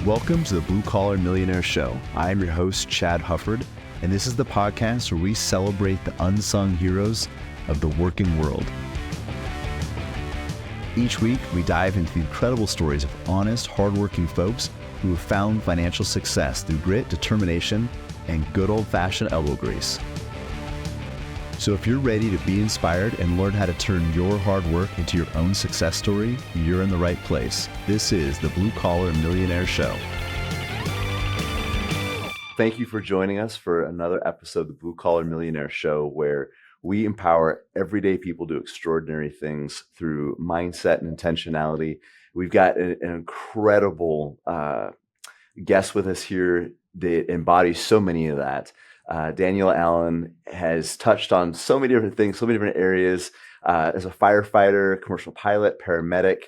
Welcome to the Blue Collar Millionaire Show. I am your host, Chad Hufford, and this is the podcast where we celebrate the unsung heroes of the working world. Each week, we dive into the incredible stories of honest, hardworking folks who have found financial success through grit, determination, and good old-fashioned elbow grease. So if you're ready to be inspired and learn how to turn your hard work into your own success story, you're in the right place. This is the Blue Collar Millionaire Show. Thank you for joining us for another episode of the Blue Collar Millionaire Show, where we empower everyday people to do extraordinary things through mindset and intentionality. We've got an incredible guest with us here that embodies so many of that. Danielle Allen has touched on so many different things, so many different areas. As a firefighter, commercial pilot, paramedic,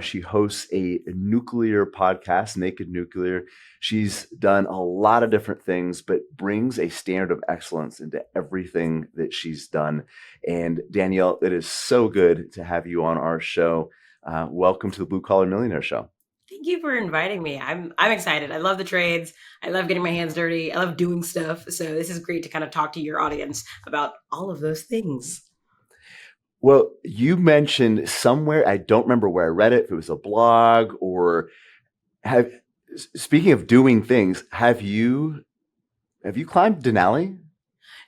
she hosts a nuclear podcast, Naked Nuclear. She's done a lot of different things, but brings a standard of excellence into everything that she's done. And Danielle, it is so good to have you on our show. Welcome to the Blue Collar Millionaire Show. Thank you for inviting me. I'm excited. I love the trades. I love getting my hands dirty. I love doing stuff. So this is great to kind of talk to your audience about all of those things. Well, you mentioned somewhere, I don't remember where I read it, if it was a blog or speaking of doing things, have you climbed Denali?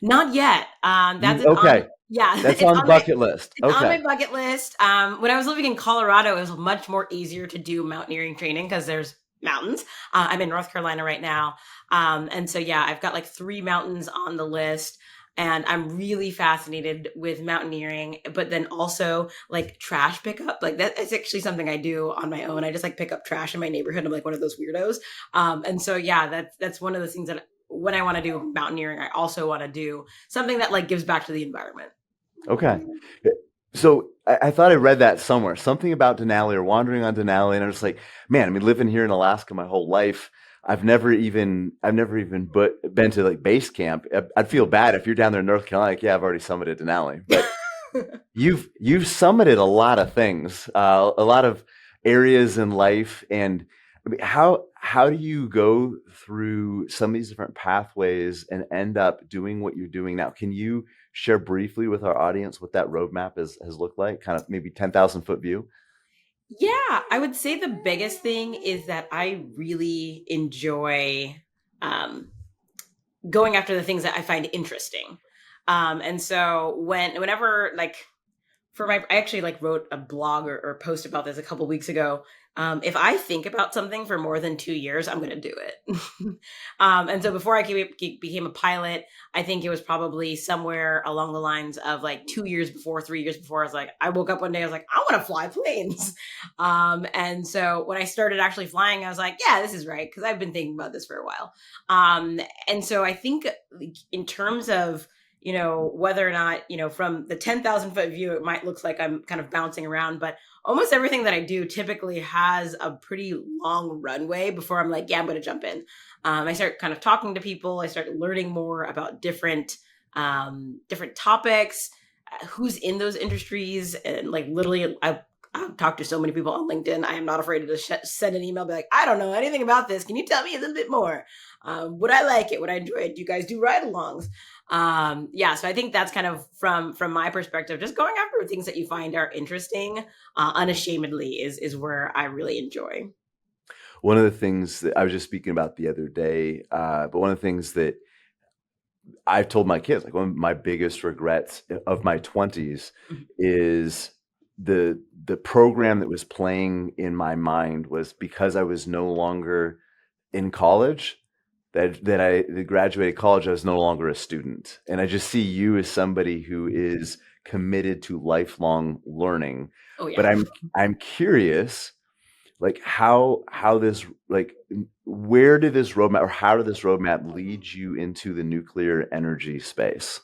Not yet. That's okay. That's on the bucket list. It's on my bucket list. When I was living in Colorado, it was much more easier to do mountaineering training because there's mountains. I'm in North Carolina right now. And so, yeah, I've got like 3 mountains on the list. And I'm really fascinated with mountaineering, but then also like trash pickup. Like that is actually something I do on my own. I just like pick up trash in my neighborhood. I'm like one of those weirdos. And so, yeah, that's one of the things that when I want to do mountaineering, I also want to do something that like gives back to the environment. Okay. So I thought I read that somewhere, something about Denali or wandering on Denali. And I was like, man, I mean, living here in Alaska my whole life, I've never even been to like base camp. I'd feel bad if you're down there in North Carolina, like, yeah, I've already summited Denali, but you've summited a lot of things, a lot of areas in life. And I mean, how do you go through some of these different pathways and end up doing what you're doing now? Can you share briefly with our audience what that roadmap has looked like, kind of maybe 10,000 foot view? Yeah, I would say the biggest thing is that I really enjoy going after the things that I find interesting. And so whenever like I actually like wrote a blog or post about this a couple weeks ago. If I think about something for more than 2 years, I'm going to do it. And so before I became a pilot, I think it was probably somewhere along the lines of like 2 years before, 3 years before. I woke up one day, I was like, I want to fly planes. And so when I started actually flying, I was like, yeah, this is right. Cause I've been thinking about this for a while. And so I think in terms of, whether or not, from the 10,000 foot view, it might look like I'm kind of bouncing around, but almost everything that I do typically has a pretty long runway before I'm like, yeah, I'm going to jump in. I start kind of talking to people. I start learning more about different topics, who's in those industries. And like literally I've talked to so many people on LinkedIn. I am not afraid to send an email, be like, I don't know anything about this. Can you tell me a little bit more? Would I like it? Would I enjoy it? Do you guys do ride-alongs? So I think that's kind of from my perspective, just going after things that you find are interesting, unashamedly is where I really enjoy. One of the things that I was just speaking about the other day, but one of the things that I've told my kids, like one of my biggest regrets of my 20s is the program that was playing in my mind was because I was no longer in college, that I graduated college, I was no longer a student. And I just see you as somebody who is committed to lifelong learning. Oh, yeah. But I'm curious, like how this, like where did this roadmap or how did this roadmap lead you into the nuclear energy space?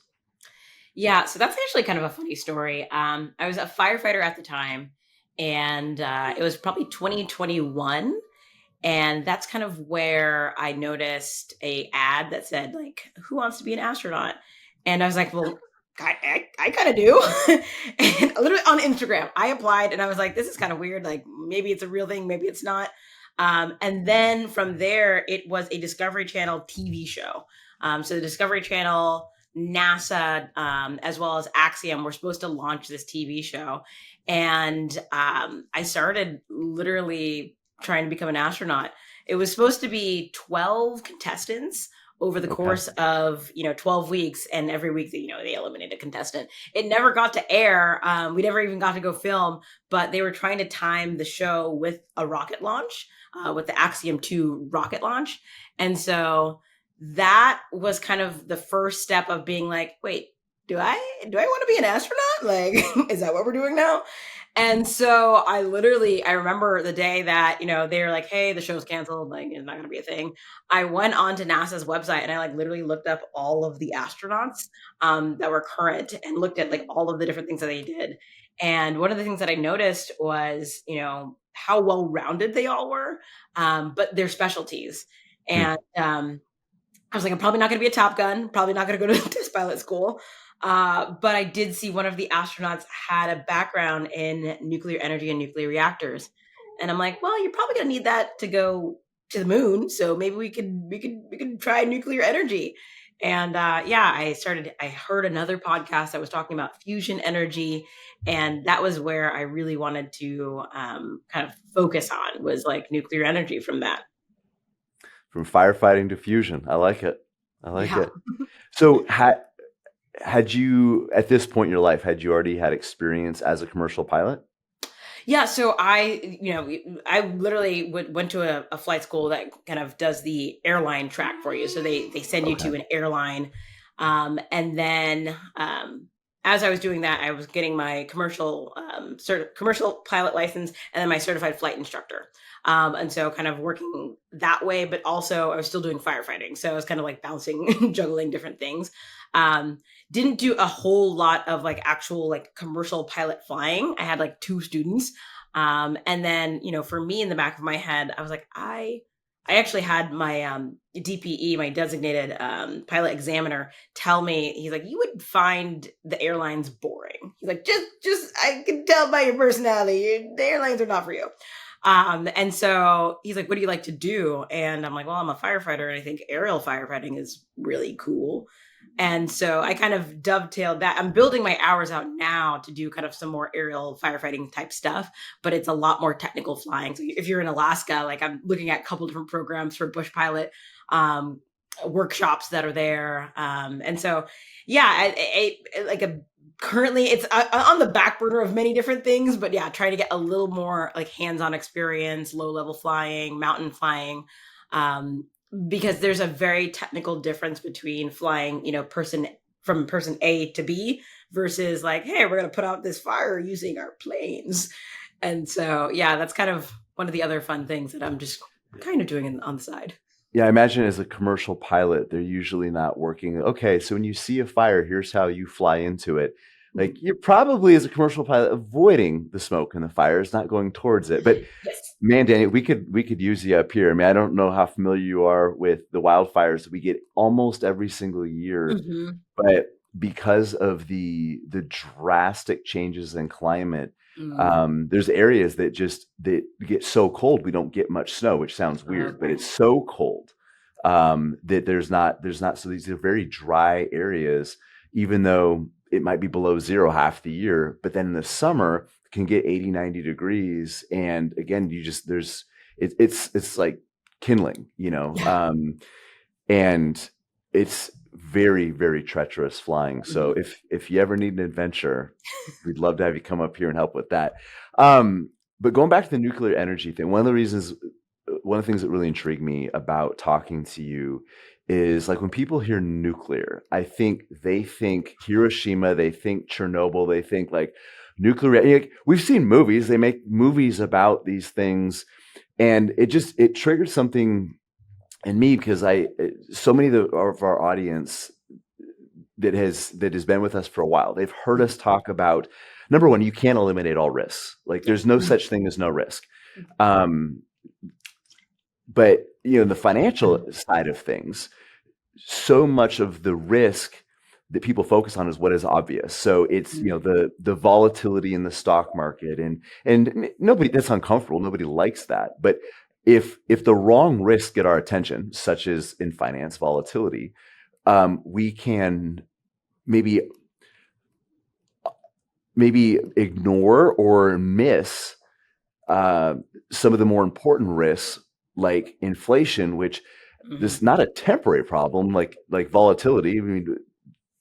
Yeah, so that's actually kind of a funny story. I was a firefighter at the time, and it was probably 2021. And that's kind of where I noticed a ad that said, like, who wants to be an astronaut? And I was like, well, I kind of do. And a little bit on Instagram, I applied and I was like, this is kind of weird. Like, maybe it's a real thing, maybe it's not. And then from there, it was a Discovery Channel TV show. So the Discovery Channel, NASA, as well as Axiom were supposed to launch this TV show. And I started literally trying to become an astronaut. It was supposed to be 12 contestants over the Okay. course of 12 weeks, and every week that they eliminate a contestant. It never got to air. We never even got to go film, but they were trying to time the show with a rocket launch, with the Axiom 2 rocket launch. And so that was kind of the first step of being like, wait, do I want to be an astronaut? Like, is that what we're doing now? And so I remember the day that, they were like, hey, the show's canceled, like it's not gonna be a thing. I went onto NASA's website and I like literally looked up all of the astronauts that were current and looked at like all of the different things that they did. And one of the things that I noticed was, how well rounded they all were, but their specialties. Hmm. And I was like, I'm probably not going to be a Top Gun, probably not going to go to test pilot school. But I did see one of the astronauts had a background in nuclear energy and nuclear reactors. And I'm like, well, you're probably going to need that to go to the moon. So maybe we could try nuclear energy. And yeah, I heard another podcast that was talking about fusion energy. And that was where I really wanted to kind of focus on, was like nuclear energy from that. From firefighting to fusion. I like it. I like Yeah. it. So had you, at this point in your life, had you already had experience as a commercial pilot? Yeah, so I literally went to a flight school that kind of does the airline track for you. So they send you Okay. to an airline, and then as I was doing that, I was getting my commercial pilot license, and then my certified flight instructor. And so kind of working that way, but also I was still doing firefighting. So I was kind of like bouncing, juggling different things. Um, didn't do a whole lot of like actual like commercial pilot flying. I had like 2 students. And then, for me in the back of my head, I was like, I actually had my DPE, my designated pilot examiner, tell me, he's like, you would find the airlines boring. He's like, just I can tell by your personality, the airlines are not for you. And so he's like, what do you like to do? And I'm like, well, I'm a firefighter and I think aerial firefighting is really cool. And so I kind of dovetailed that. I'm building my hours out now to do kind of some more aerial firefighting type stuff, but it's a lot more technical flying. So if you're in Alaska, like I'm looking at a couple different programs for bush pilot um, workshops that are there. And so, yeah, like a currently it's on the back burner of many different things, but yeah, trying to get a little more like hands-on experience, low level flying, mountain flying. Um, because there's a very technical difference between flying, person from person A to B versus like, hey, we're going to put out this fire using our planes. And so, yeah, that's kind of one of the other fun things that I'm just kind of doing on the side. Yeah, I imagine as a commercial pilot, they're usually not working. Okay, so when you see a fire, here's how you fly into it. Like you're probably as a commercial pilot avoiding the smoke and the fires, not going towards it. But Yes. man, Danny, we could use you up here. I mean, I don't know how familiar you are with the wildfires that we get almost every single year, Mm-hmm. but because of the drastic changes in climate, Mm. there's areas that get so cold we don't get much snow, which sounds weird, but Okay. it's so cold that there's not. So these are very dry areas, even though it might be below zero half the year. But then in the summer it can get 80, 90 degrees, and again, it's like kindling, Yeah. and it's very, very treacherous flying. So Mhm. if you ever need an adventure, we'd love to have you come up here and help with that. Um, but going back to the nuclear energy thing, one of the things that really intrigued me about talking to you is like when people hear nuclear, I think they think Hiroshima, they think Chernobyl, they think like nuclear. Like, we've seen movies, they make movies about these things, and it triggered something in me because so many of our audience that has been with us for a while, they've heard us talk about number one, you can't eliminate all risks. Like Yeah. there's no such thing as no risk. Um, but the financial side of things, so much of the risk that people focus on is what is obvious. So it's Mhm. the volatility in the stock market, and nobody, that's uncomfortable. Nobody likes that. But if the wrong risks get our attention, such as in finance volatility, we can maybe ignore or miss uh, some of the more important risks, like inflation, which this Mhm. is not a temporary problem, like volatility. I mean,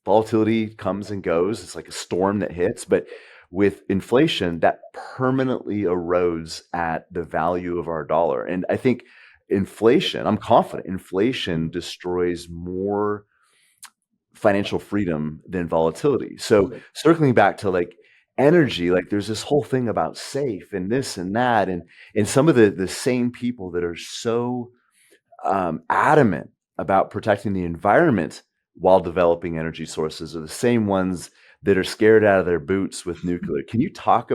volatility comes and goes. It's like a storm that hits, but with inflation, that permanently erodes at the value of our dollar. And I think I'm confident inflation destroys more financial freedom than volatility. So Mhm. circling back to like energy, like there's this whole thing about safe and this and that, and some of the same people that are so adamant about protecting the environment while developing energy sources are the same ones that are scared out of their boots with nuclear. Can you talk a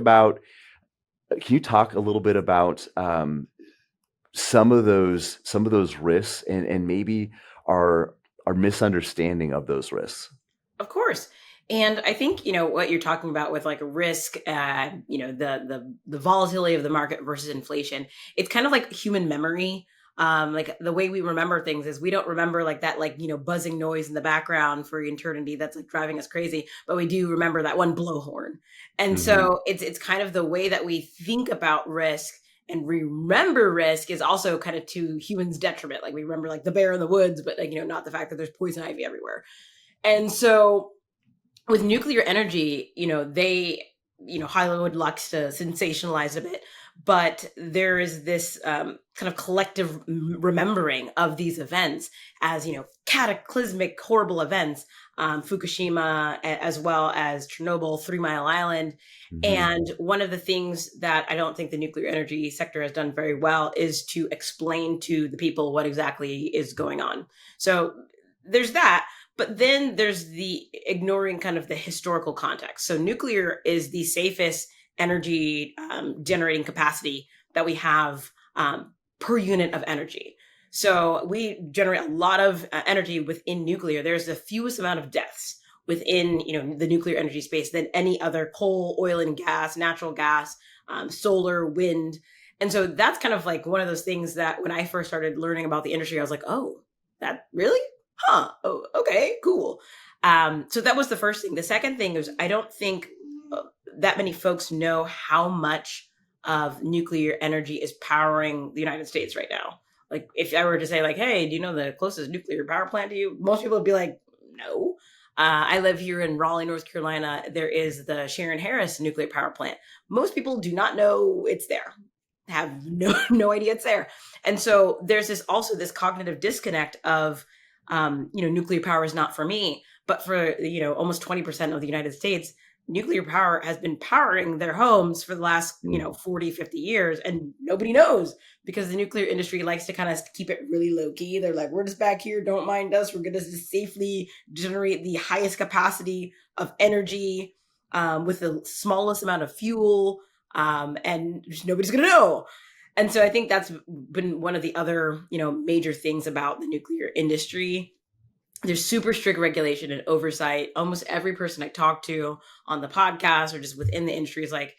little bit about some of those risks and maybe our misunderstanding of those risks? Of course. And I think, what you're talking about with like a risk, the volatility of the market versus inflation, it's kind of like human memory. Like the way we remember things is we don't remember like that, like, buzzing noise in the background for eternity that's like driving us crazy, but we do remember that one blowhorn. And Mhm. so it's kind of the way that we think about risk and remember risk is also kind of to humans' detriment. Like we remember like the bear in the woods, but like, not the fact that there's poison ivy everywhere. And so with nuclear energy, Hollywood likes to sensationalize a bit, but there is this kind of collective remembering of these events as, cataclysmic, horrible events, Fukushima, as well as Chernobyl, 3 Mile Island. Mhm. And one of the things that I don't think the nuclear energy sector has done very well is to explain to the people what exactly is going on. So there's that. But then there's the ignoring kind of the historical context. So nuclear is the safest energy generating capacity that we have per unit of energy. So we generate a lot of energy within nuclear. There's the fewest amount of deaths within the nuclear energy space than any other coal, oil and gas, natural gas, solar, wind. And so that's kind of like one of those things that when I first started learning about the industry, I was like, oh, that really? Huh. Oh, okay, cool. So that was the first thing. The second thing is I don't think that many folks know how much of nuclear energy is powering the United States right now. Like, if I were to say, like, hey, do you know the closest nuclear power plant to you? Most people would be like, no. I live here in Raleigh, North Carolina. There is the Sharon Harris nuclear power plant. Most people do not know it's there, have no idea it's there. And so there's this cognitive disconnect of nuclear power is not for me, but for almost 20% of the United States, nuclear power has been powering their homes for the last Mm. 40, 50 years, and nobody knows because the nuclear industry likes to kind of keep it really low key. They're like, we're just back here, don't mind us, we're going to just safely generate the highest capacity of energy with the smallest amount of fuel, and just nobody's going to know. And so I think that's been one of the other, major things about the nuclear industry. There's super strict regulation and oversight. Almost every person I talk to on the podcast or just within the industry is like,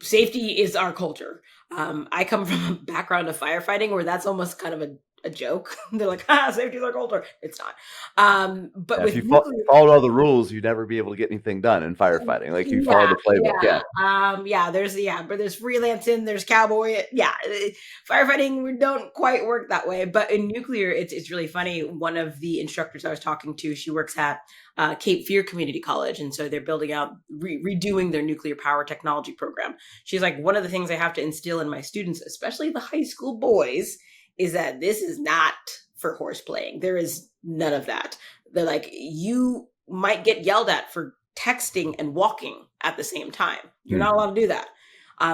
safety is our culture. I come from a background of firefighting where that's almost kind of a joke. They're like, safety is our culture. It's not. But Yeah, if with you nuclear, followed all the rules, you'd never be able to get anything done in firefighting. Like you follow yeah, the playbook. Yeah. but there's freelancing, there's cowboy, firefighting. We don't quite work that way, but in nuclear, it's really funny. One of the instructors I was talking to, she works at Cape Fear Community College, and so they're building out, redoing their nuclear power technology program. She's like, one of the things I have to instill in my students, especially the high school boys, is that this is not for horse playing. There is none of that. They're like, you might get yelled at for texting and walking at the same time. You're not Hmm. allowed to do that.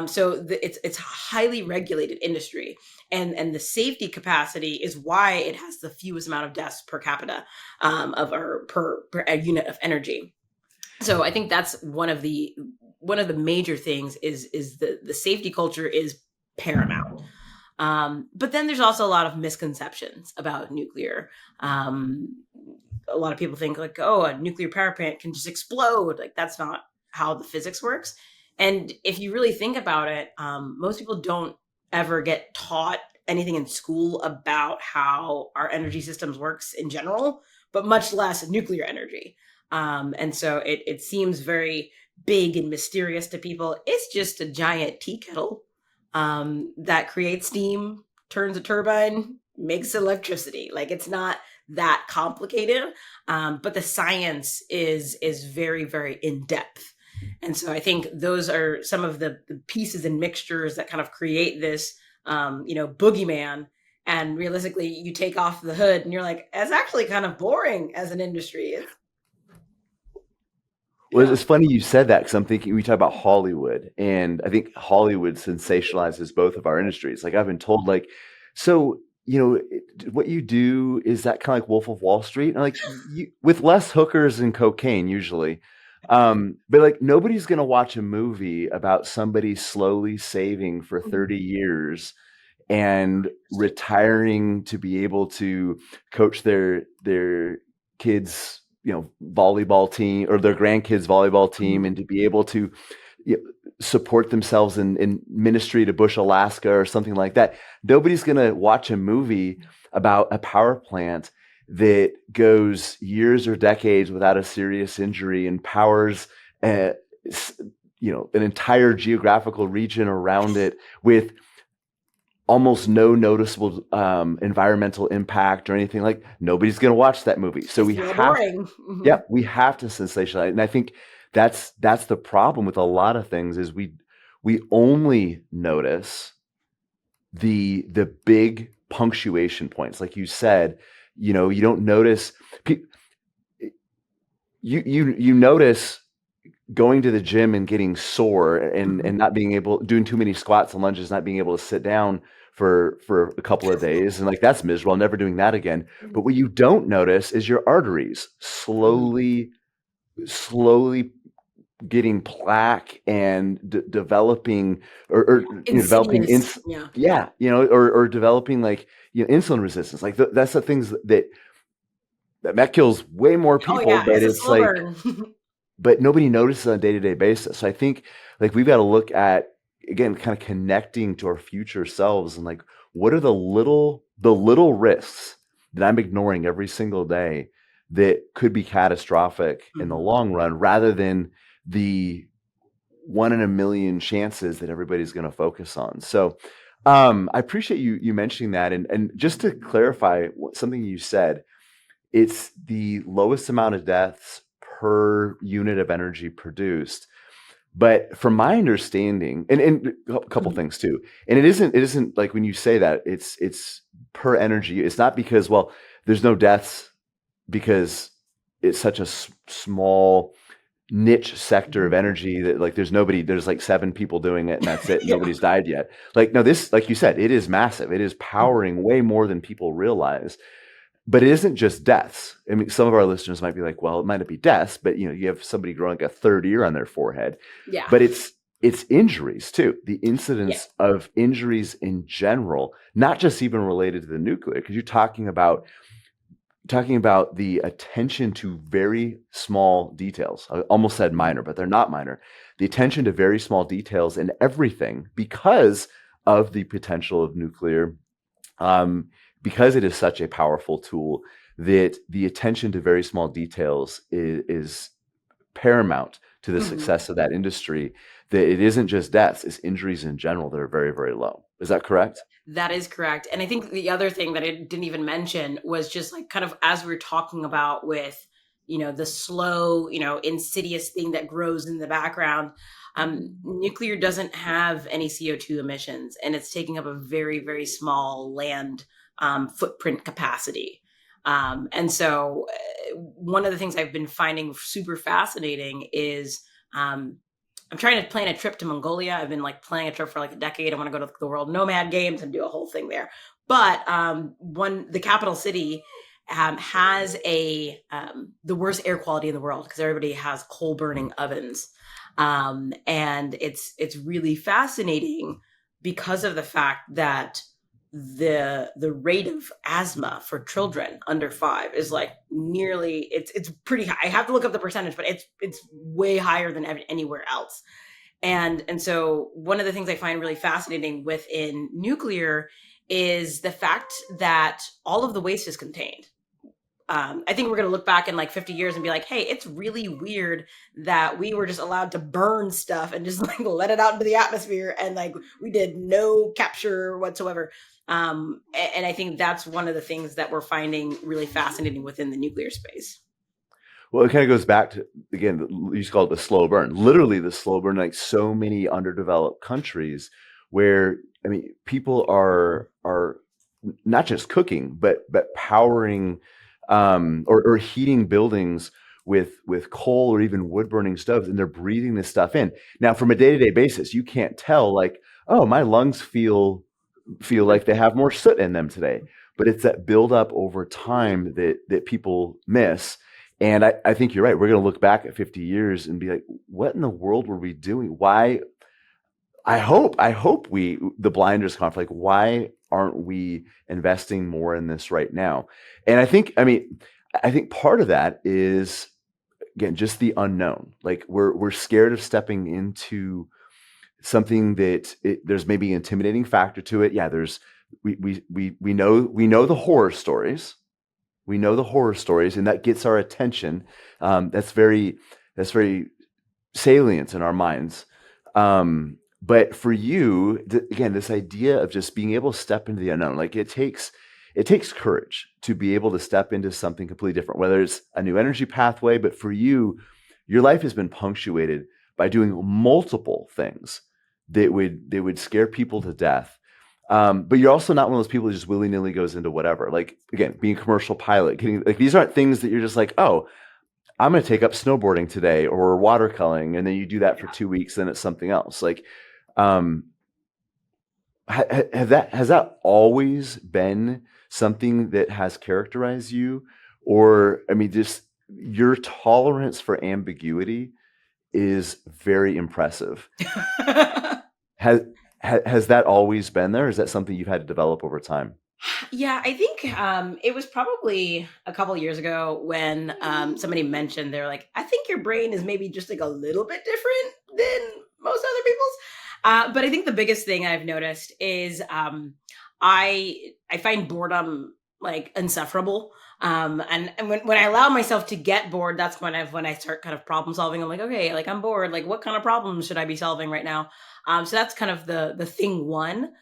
So it's a highly regulated industry, and the safety capacity is why it has the fewest amount of deaths per capita of our per unit of energy. So I think that's one of the major things is the safety culture is paramount. But then there's also a lot of misconceptions about nuclear. Um, a lot of people think like, oh, a nuclear power plant can just explode. Like that's not how the physics works. And if you really think about it, most people don't ever get taught anything in school about how our energy systems works in general, but much less nuclear energy. And so it seems very big and mysterious to people. It's just a giant tea kettle that creates steam, turns a turbine, makes electricity. Like, it's not that complicated, but the science is very, very in depth. And so I think those are some of the pieces and mixtures that kind of create this, boogeyman. And realistically, you take off the hood and you're like, it's actually kind of boring as an industry. Well, it's funny you said that because I'm thinking we talk about Hollywood, and I think Hollywood sensationalizes both of our industries. Like I've been told, like, so what you do is that kind of like Wolf of Wall Street, and like with less hookers and cocaine usually. But like nobody's gonna watch a movie about somebody slowly saving for 30 years and retiring to be able to coach their kids, volleyball team or their grandkids volleyball team, and to be able to support themselves in ministry to Bush, Alaska or something like that. Nobody's going to watch a movie about a power plant that goes years or decades without a serious injury and powers an entire geographical region around it with almost no noticeable environmental impact or anything. Like nobody's going to watch that movie. So we have, we have to sensationalize. And I think that's the problem with a lot of things is we only notice the big punctuation points. Like you said, you don't notice, you notice going to the gym and getting sore and not being able, doing too many squats and lunges, not being able to sit down for a couple of days. And like, that's miserable. I'm never doing that again. But what you don't notice is your arteries slowly getting plaque and developing or developing or developing like insulin resistance. Like that's the things that kills way more people, but it's like but nobody notices on a day-to-day basis. So I think like we've got to look at, again, kind of connecting to our future selves and like what are the little risks that I'm ignoring every single day that could be catastrophic in the long run, rather than the 1 in a million chances that everybody's going to focus on. So I appreciate you mentioning that. And just to clarify something you said, it's the lowest amount of deaths per unit of energy produced. But from my understanding, and a couple things too, and it isn't like when you say that it's per energy, it's not because, well, there's no deaths because it's such a small niche sector of energy that like there's like 7 people doing it and that's it. Nobody's died yet. Like, no, this, like you said, it is massive. It is powering way more than people realize. But it isn't just deaths. I mean, some of our listeners might be like, well, it might not be deaths, but you have somebody growing a third ear on their forehead. Yeah. But it's injuries too. The incidence of injuries in general, not just even related to the nuclear, because you're talking about the attention to very small details. I almost said minor, but they're not minor. The attention to very small details in everything because of the potential of nuclear. Because it is such a powerful tool, that the attention to very small details is paramount to the success of that industry, that it isn't just deaths, it's injuries in general that are very, very low. Is that correct? That is correct. And I think the other thing that I didn't even mention was just like kind of as we were talking about with, the slow, insidious thing that grows in the background. Nuclear doesn't have any CO2 emissions, and it's taking up a very, very small land footprint capacity. And so one of the things I've been finding super fascinating is I'm trying to plan a trip to Mongolia. I've been like planning a trip for like a decade. I want to go to the World Nomad Games and do a whole thing there. But the capital city has the worst air quality in the world because everybody has coal burning ovens. And it's really fascinating because of the fact that the rate of asthma for children under 5 is like nearly, it's pretty high. I have to look up the percentage, but it's way higher than anywhere else. And so one of the things I find really fascinating within nuclear is the fact that all of the waste is contained. I think we're going to look back in like 50 years and be like, hey, it's really weird that we were just allowed to burn stuff and just like let it out into the atmosphere. And like we did no capture whatsoever. And I think that's one of the things that we're finding really fascinating within the nuclear space. Well, it kind of goes back to, again, you used to call it the slow burn. Literally the slow burn, like so many underdeveloped countries where, I mean, people are not just cooking, but powering or heating buildings with coal or even wood burning stoves, and they're breathing this stuff in. Now, from a day-to-day basis, you can't tell like, oh, my lungs feel like they have more soot in them today. But it's that buildup over time that people miss. And I think you're right. We're going to look back at 50 years and be like, what in the world were we doing? Why? I hope the blinders come off. Like, why aren't we investing more in this right now? And I think part of that is, again, just the unknown. Like we're scared of stepping into something that there's maybe an intimidating factor to it. Yeah, we know the horror stories. We know the horror stories, and that gets our attention. That's very salient in our minds. But for you, again, this idea of just being able to step into the unknown, like it takes courage to be able to step into something completely different, whether it's a new energy pathway. But for you, your life has been punctuated by doing multiple things that would scare people to death. But you're also not one of those people who just willy nilly goes into whatever. Like, again, being a commercial pilot, getting like these aren't things that you're just like, oh, I'm going to take up snowboarding today or watercoloring, and then you do that for 2 weeks, then it's something else. Like, um, has that always been something that has characterized you, or I mean, just your tolerance for ambiguity is very impressive. Has has that always been there? Or is that something you've had to develop over time? Yeah, I think it was probably a couple years ago when somebody mentioned they're like, I think your brain is maybe just like a little bit different than most other people's. But I think the biggest thing I've noticed is I find boredom like insufferable. And when I allow myself to get bored, that's when I start kind of problem solving. I'm like, okay, like I'm bored. Like, what kind of problems should I be solving right now? So that's kind of the thing one.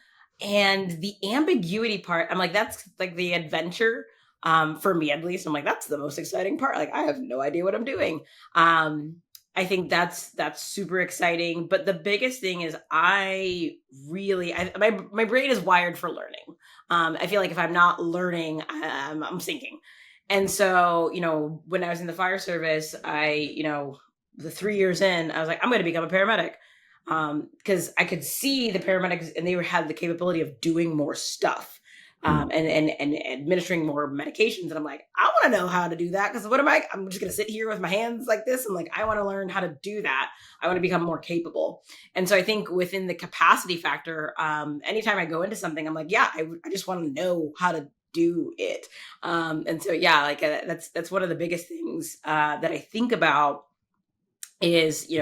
And the ambiguity part, I'm like, that's like the adventure. For me at least, I'm like, that's the most exciting part. Like, I have no idea what I'm doing. I think that's super exciting. But the biggest thing is my brain is wired for learning. I feel like if I'm not learning, I'm sinking. And so, when I was in the fire service, the 3 years in, I was like, I'm going to become a paramedic. Because I could see the paramedics and they had the capability of doing more stuff. And administering more medications. And I'm like, I want to know how to do that. Because I'm just going to sit here with my hands like this. And like, I want to learn how to do that. I want to become more capable. And so I think within the capacity factor, anytime I go into something, I'm like, yeah, I just want to know how to do it. And so, yeah, like that's one of the biggest things that I think about is,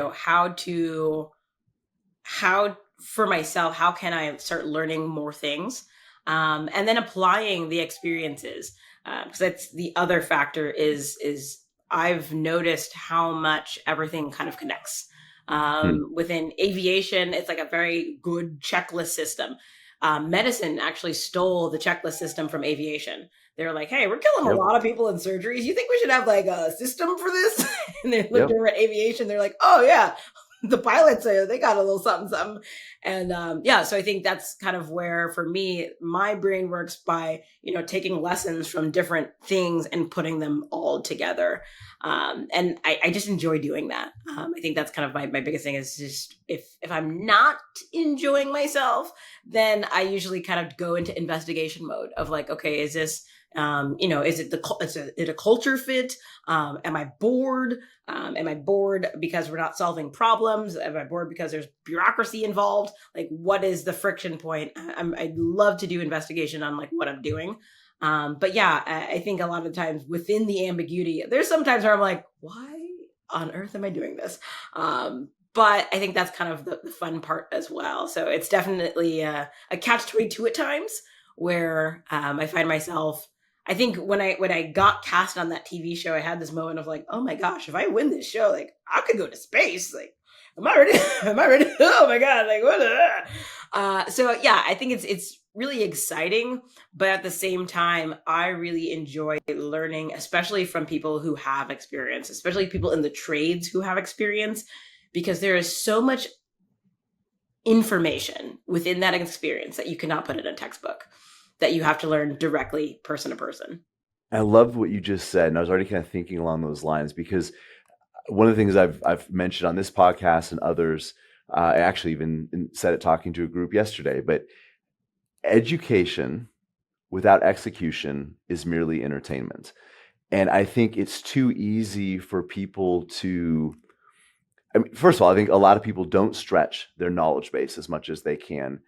how for myself, how can I start learning more things? And then applying the experiences, because that's the other factor is I've noticed how much everything kind of connects. Hmm. Within aviation, it's like a very good checklist system. Medicine actually stole the checklist system from aviation. They're like, hey, we're killing a Yep. lot of people in surgeries. You think we should have like a system for this? And they looked Yep. over at aviation. They're like, oh yeah, the pilots they got a little something something. And yeah, so I think that's kind of where for me my brain works by taking lessons from different things and putting them all together. And I just enjoy doing that. I think that's kind of my biggest thing is just if I'm not enjoying myself, then I usually kind of go into investigation mode of like, okay, is this is it a culture fit? Am I bored? Am I bored because we're not solving problems? Am I bored because there's bureaucracy involved? Like, what is the friction point? I'd love to do investigation on like what I'm doing. But yeah, I think a lot of times within the ambiguity, there's some times where I'm like, why on earth am I doing this? But I think that's kind of the fun part as well. So it's definitely a catch 22 at times where I find myself. I think when I got cast on that TV show, I had this moment of like, oh my gosh, if I win this show, like I could go to space. Like, am I ready? Am I ready? Oh my god! Like what? So yeah, I think it's really exciting, but at the same time, I really enjoy learning, especially from people who have experience, especially people in the trades who have experience, because there is so much information within that experience that you cannot put in a textbook, that you have to learn directly person to person. I loved what you just said, and I was already kind of thinking along those lines because one of the things I've mentioned on this podcast and others, I actually even said it talking to a group yesterday, but education without execution is merely entertainment. And I think it's too easy for people to, I mean, first of all, I think a lot of people don't stretch their knowledge base as much as they can.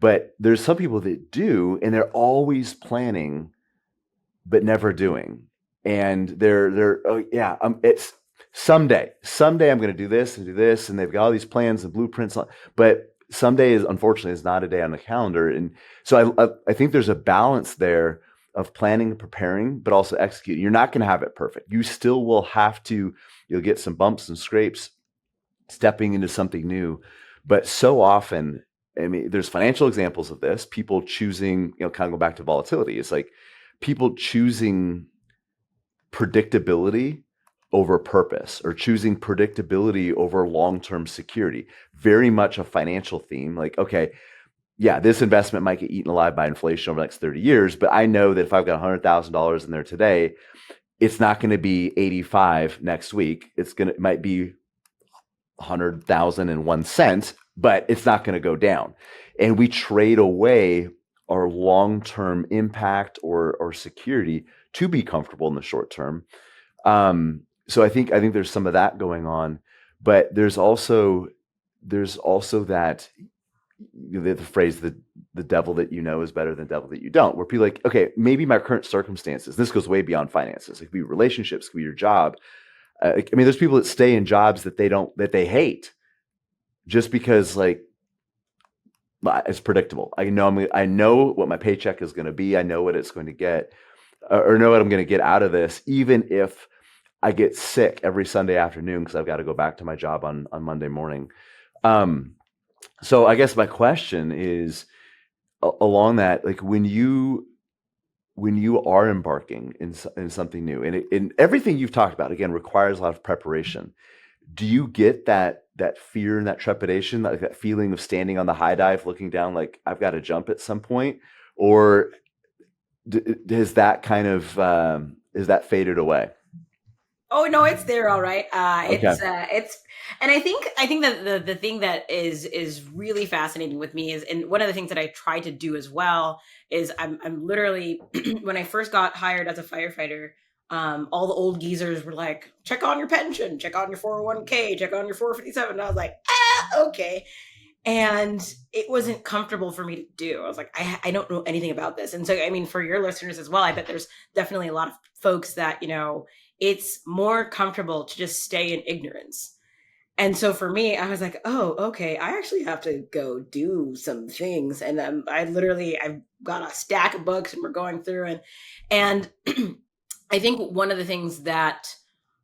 But there's some people that do, and they're always planning, but never doing. And they're oh yeah, it's someday I'm going to do this, and they've got all these plans and blueprints. But someday is unfortunately is not a day on the calendar, and so I think there's a balance there of planning and preparing, but also executing. You're not going to have it perfect. You still will have to. You'll get some bumps and scrapes stepping into something new, but so often. I mean, there's financial examples of this. People choosing, kind of go back to volatility. It's like people choosing predictability over purpose or choosing predictability over long-term security. Very much a financial theme. Like, okay, yeah, this investment might get eaten alive by inflation over the next 30 years, but I know that if I've got $100,000 in there today, it's not going to be 85 next week. It might be 100,001 cents, but it's not going to go down. And we trade away our long-term impact or security to be comfortable in the short term. So I think there's some of that going on, but there's also that the phrase the devil that you know is better than the devil that you don't, where people are like, okay, maybe my current circumstances, this goes way beyond finances. It could be relationships, it could be your job. I mean, there's people that stay in jobs that they hate just because like it's predictable. I know what my paycheck is going to be. I know what it's going to get, or know what I'm going to get out of this, even if I get sick every Sunday afternoon because I've got to go back to my job on Monday morning. So I guess my question is along that, like when you are embarking in something new, and everything you've talked about again requires a lot of preparation. Do you get that fear and that trepidation, like that feeling of standing on the high dive, looking down, like I've got to jump at some point, or has that kind of is that faded away? Oh no, it's there, all right. Okay. And I think that the thing that is really fascinating with me is, and one of the things that I try to do as well is I'm literally when I first got hired as a firefighter, all the old geezers were like, check on your pension, check on your 401k, check on your 457. And I was like, okay. And it wasn't comfortable for me to do. I was like, I don't know anything about this. And so, I mean, for your listeners as well, I bet there's definitely a lot of folks that, it's more comfortable to just stay in ignorance. And so for me, I was like, oh, okay, I actually have to go do some things. And I've got a stack of books and we're going through and I think one of the things that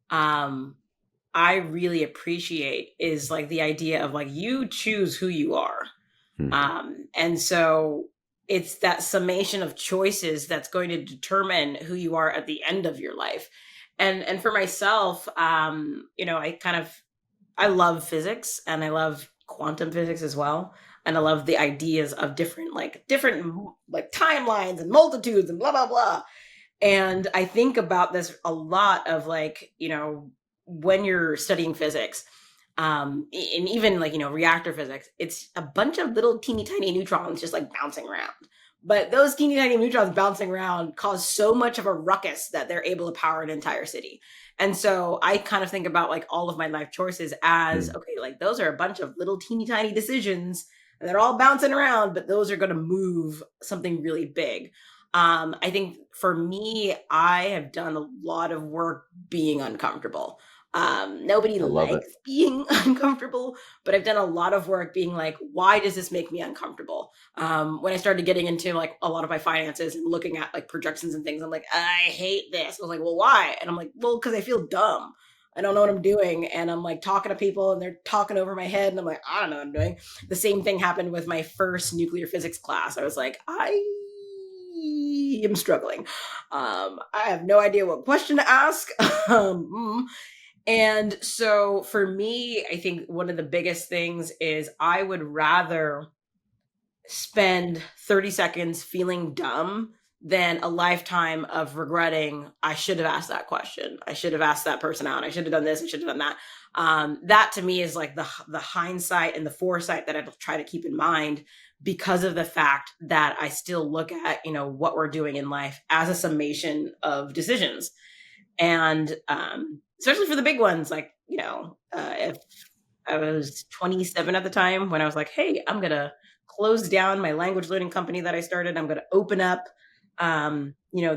I really appreciate is like the idea of like you choose who you are. Hmm. And so it's that summation of choices that's going to determine who you are at the end of your life. And for myself, I love physics and I love quantum physics as well. And I love the ideas of different timelines and multitudes and blah blah blah. And I think about this a lot of like, when you're studying physics, and even like, reactor physics, it's a bunch of little teeny tiny neutrons just like bouncing around. But those teeny tiny neutrons bouncing around cause so much of a ruckus that they're able to power an entire city. And so I kind of think about like all of my life choices as, okay, like those are a bunch of little teeny tiny decisions and they're all bouncing around, but those are going to move something really big. I think for me, I have done a lot of work being uncomfortable. Nobody I love it. likes being uncomfortable, but I've done a lot of work being like, why does this make me uncomfortable? When I started getting into like a lot of my finances and looking at like projections and things, I'm like, I hate this. I was like, well, why? And I'm like, well, because I feel dumb. I don't know what I'm doing. And I'm like talking to people and they're talking over my head. And I'm like, I don't know what I'm doing. The same thing happened with my first nuclear physics class. I was like, I am struggling. I have no idea what question to ask. And so for me, I think one of the biggest things is I would rather spend 30 seconds feeling dumb than a lifetime of regretting I should have asked that question. I should have asked that person out. I should have done this. I should have done that. That to me is like the hindsight and the foresight that I try to keep in mind because of the fact that I still look at, what we're doing in life as a summation of decisions. And especially for the big ones, like, if I was 27 at the time when I was like, hey, I'm going to close down my language learning company that I started. I'm going to open up,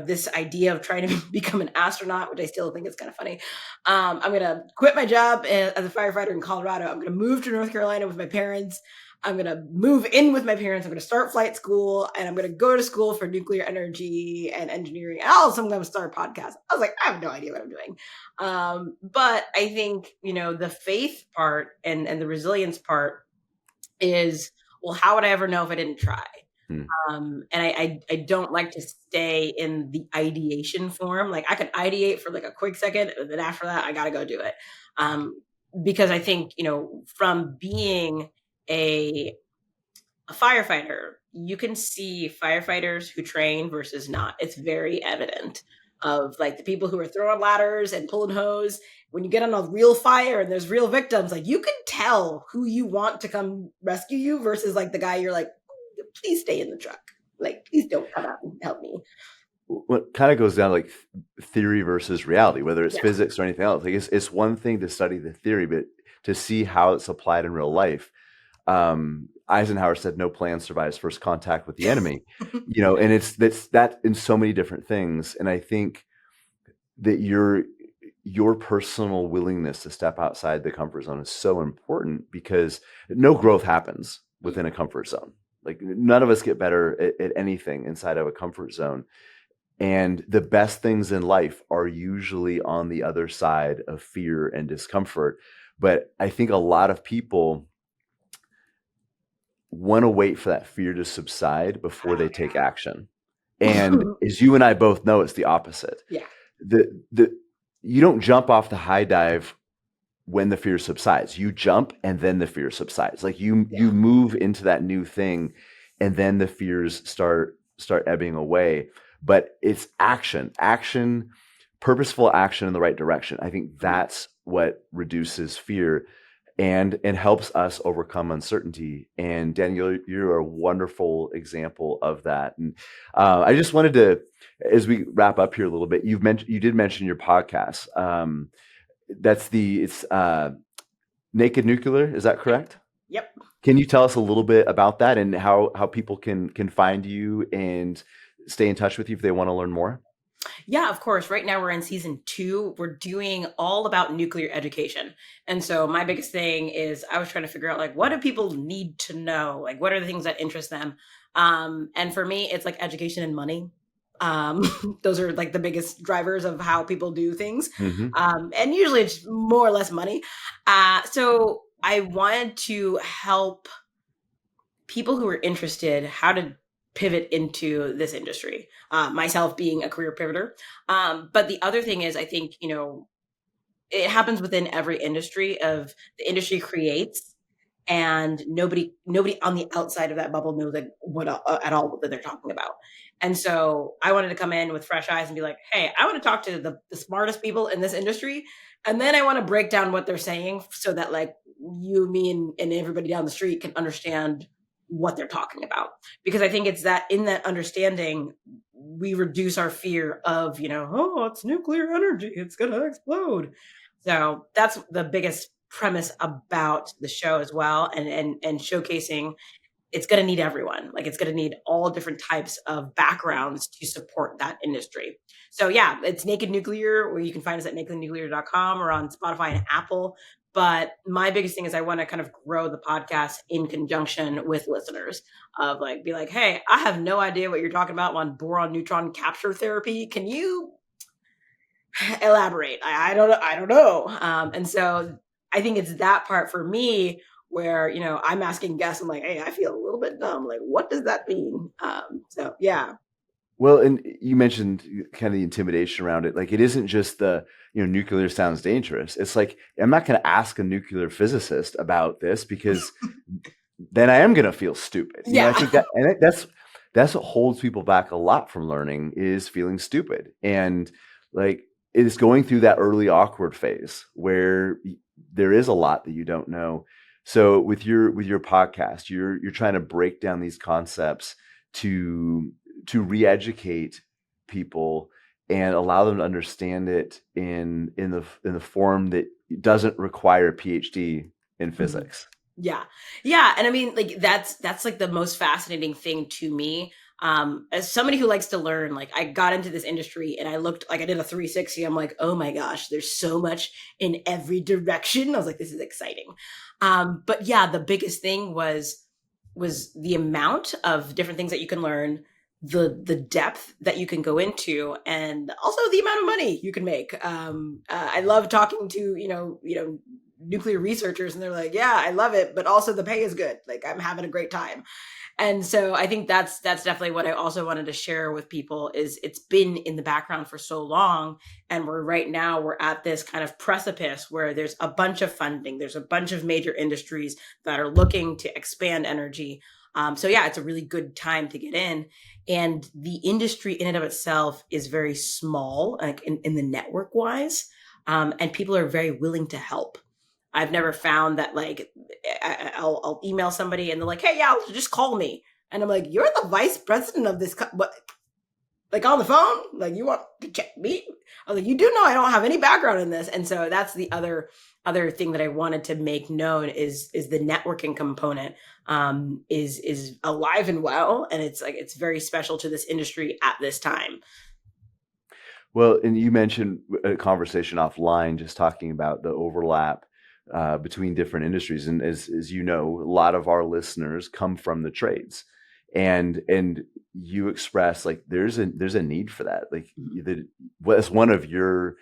this idea of trying to become an astronaut, which I still think is kind of funny. I'm going to quit my job as a firefighter in Colorado. I'm going to move to North Carolina with my parents. I'm going to move in with my parents. I'm going to start flight school and I'm going to go to school for nuclear energy and engineering. And also I'm going to start a podcast. I was like, I have no idea what I'm doing. But I think, the faith part and the resilience part is, well, how would I ever know if I didn't try? And I don't like to stay in the ideation form. Like I could ideate for like a quick second, and then after that, I got to go do it. Because I think, from being a firefighter, you can see firefighters who train versus not. It's very evident of like the people who are throwing ladders and pulling hose. When you get on a real fire and there's real victims, like you can tell who you want to come rescue you versus like the guy you're like, please stay in the truck. Like, please don't come out and help me. What kind of goes down like theory versus reality, whether it's Yeah. physics or anything else. Like it's one thing to study the theory, but to see how it's applied in real life. Eisenhower said, "No plan survives first contact with the enemy." And it's that in so many different things. And I think that your personal willingness to step outside the comfort zone is so important because no growth happens within a comfort zone. Like none of us get better at anything inside of a comfort zone. And the best things in life are usually on the other side of fear and discomfort. But I think a lot of people want to wait for that fear to subside before they take action. And as you and I both know, it's the opposite. Yeah. You don't jump off the high dive when the fear subsides. You jump and then the fear subsides. Like you move into that new thing and then the fears start ebbing away. But it's action, purposeful action in the right direction. I think that's what reduces fear and helps us overcome uncertainty. And Danielle, you're a wonderful example of that. And I just wanted to, as we wrap up here a little bit, you did mention your podcast. It's Naked Nuclear. Is that correct? Yep. Can you tell us a little bit about that and how people can find you and stay in touch with you if they want to learn more? Yeah, of course. Right now we're in season 2. We're doing all about nuclear education. And so my biggest thing is I was trying to figure out like, what do people need to know? Like, what are the things that interest them? And for me, it's like education and money. Those are like the biggest drivers of how people do things. And usually it's more or less money. So I wanted to help people who are interested how to pivot into this industry, myself being a career pivoter. But the other thing is, I think, it happens within every industry of the industry creates and nobody on the outside of that bubble knows like what at all that they're talking about. And so I wanted to come in with fresh eyes and be like, hey, I want to talk to the smartest people in this industry. And then I want to break down what they're saying so that like you, me, and everybody down the street can understand what they're talking about. Because I think it's that in that understanding, we reduce our fear of, oh, it's nuclear energy, it's going to explode. So that's the biggest premise about the show as well. And showcasing it's going to need everyone. Like it's going to need all different types of backgrounds to support that industry. So yeah, it's Naked Nuclear, where you can find us at nakednuclear.com or on Spotify and Apple. But my biggest thing is I want to kind of grow the podcast in conjunction with listeners of like, be like, hey, I have no idea what you're talking about on boron neutron capture therapy. Can you elaborate? I don't know. And so I think it's that part for me where, you know, I'm asking guests, I'm like, hey, I feel a little bit dumb. Like, what does that mean? So yeah. Well, and you mentioned kind of the intimidation around it. Like, it isn't just the, you know, nuclear sounds dangerous. It's like, I'm not going to ask a nuclear physicist about this because then I am going to feel stupid. You know, I think that, and that's what holds people back a lot from learning, is feeling stupid. And like, it is going through that early awkward phase where there is a lot that you don't know. So with your podcast, you're trying to break down these concepts to re-educate people and allow them to understand it in the form that doesn't require a PhD in physics. Yeah. Yeah. And I mean, like that's like the most fascinating thing to me. As somebody who likes to learn, like I got into this industry and I looked like I did a 360. I'm like, oh my gosh, there's so much in every direction. I was like, this is exciting. But yeah, the biggest thing was the amount of different things that you can learn, the depth that you can go into, and also the amount of money you can make. I love talking to, you know, nuclear researchers, and they're like, yeah, I love it, but also the pay is good. Like I'm having a great time. And so I think that's definitely what I also wanted to share with people, is it's been in the background for so long. And we're at this kind of precipice where there's a bunch of funding. There's a bunch of major industries that are looking to expand energy. So yeah, it's a really good time to get in. And the industry in and of itself is very small, like in the network wise. And people are very willing to help. I've never found that, like, I'll email somebody and they're like, hey, yeah, just call me. And I'm like, you're the vice president of this, what? Like on the phone? Like, you want to check me? I was like, you do know I don't have any background in this. And so that's the other thing that I wanted to make known is the networking component is alive and well. And it's like, it's very special to this industry at this time. Well, and you mentioned a conversation offline, just talking about the overlap between different industries. And as you know, a lot of our listeners come from the trades, and you express like there's a need for that. Like what's one of your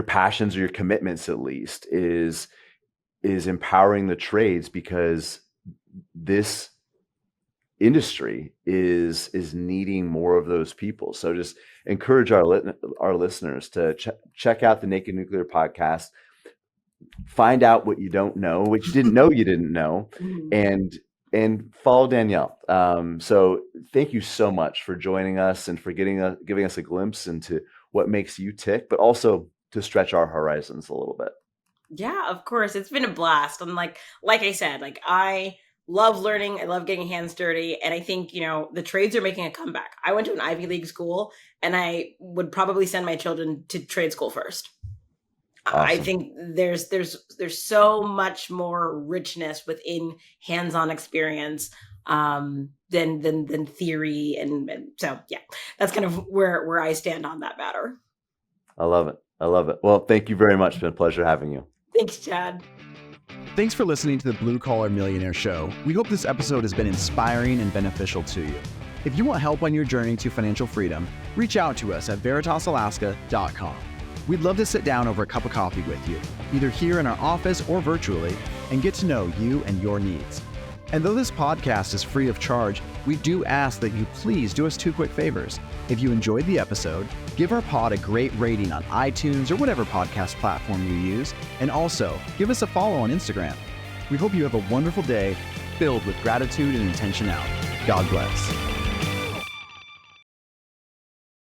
passions or your commitments, at least, is empowering the trades, because this industry is needing more of those people. So just encourage our listeners to check out the Naked Nuclear podcast. Find out what you don't know, what you didn't know, and follow Danielle. So thank you so much for joining us and for giving us a glimpse into what makes you tick, but also to stretch our horizons a little bit. Yeah, of course. It's been a blast. And like I said, like I love learning. I love getting hands dirty. And I think, you know, the trades are making a comeback. I went to an Ivy League school, and I would probably send my children to trade school first. Awesome. I think there's so much more richness within hands-on experience than theory, and so yeah, that's kind of where I stand on that matter. I love it. Well, thank you very much. It's been a pleasure having you. Thanks, Chad. Thanks for listening to the Blue Collar Millionaire Show. We hope this episode has been inspiring and beneficial to you. If you want help on your journey to financial freedom, reach out to us at veritasalaska.com. We'd love to sit down over a cup of coffee with you, either here in our office or virtually, and get to know you and your needs. And though this podcast is free of charge, we do ask that you please do us two quick favors. If you enjoyed the episode, give our pod a great rating on iTunes or whatever podcast platform you use, and also give us a follow on Instagram. We hope you have a wonderful day filled with gratitude and intentionality. God bless.